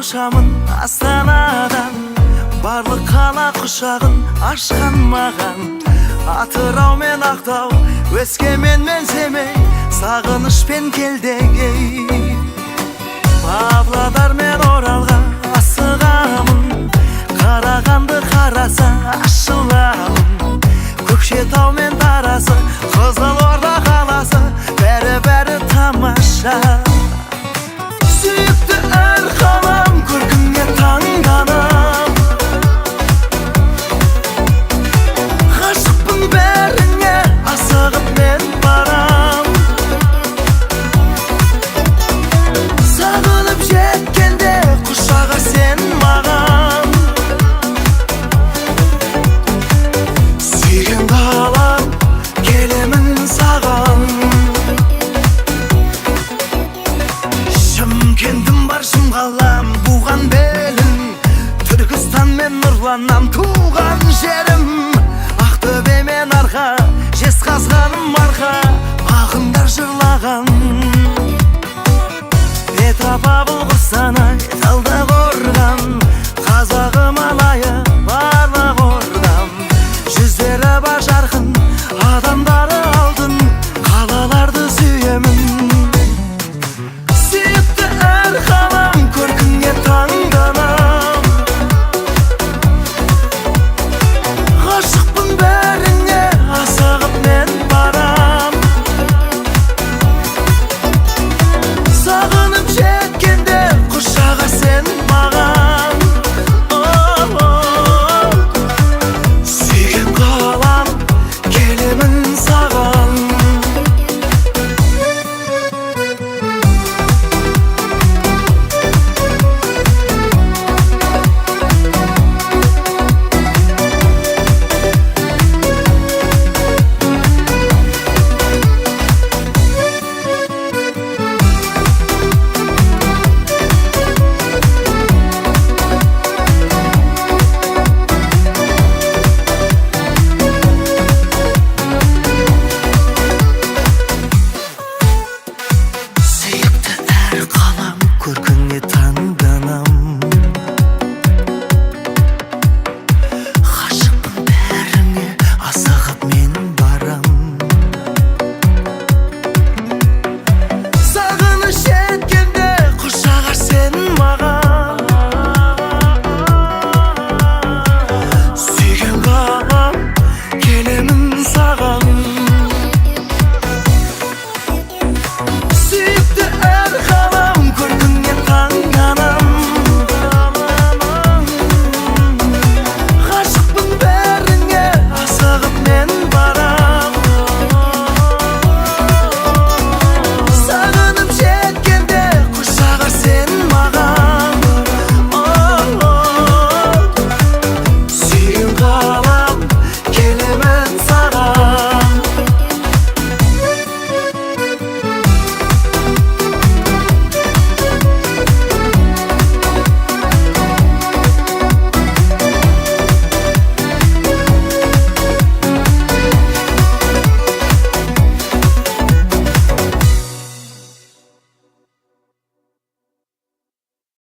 ұшамын Астанадан, барлық қала құшағын ашқан маған. Атырау мен Ақтау, Өскемен мен Семей, сағынышпен келдегей. Павлодар мен Оралға асығамын, Қарағанды қараса ашыламын. Көкшетау мен Тарасы, Қызылорда қаласы, бәрі тамаша. Сүйікті әр қалам көркіңе таңданам. Ғашықпын бәріңе, асығып мен барам. Сағынып жеткенде құшағы сен маған. Сүйген қалам келемін саған. Шымкентім бар шымқалам, буған белін, Түркістан мен нұрланам туған жерім. Ақтөбе мен Арқа, Жезқазғаным арқа, ақындар жырлаған.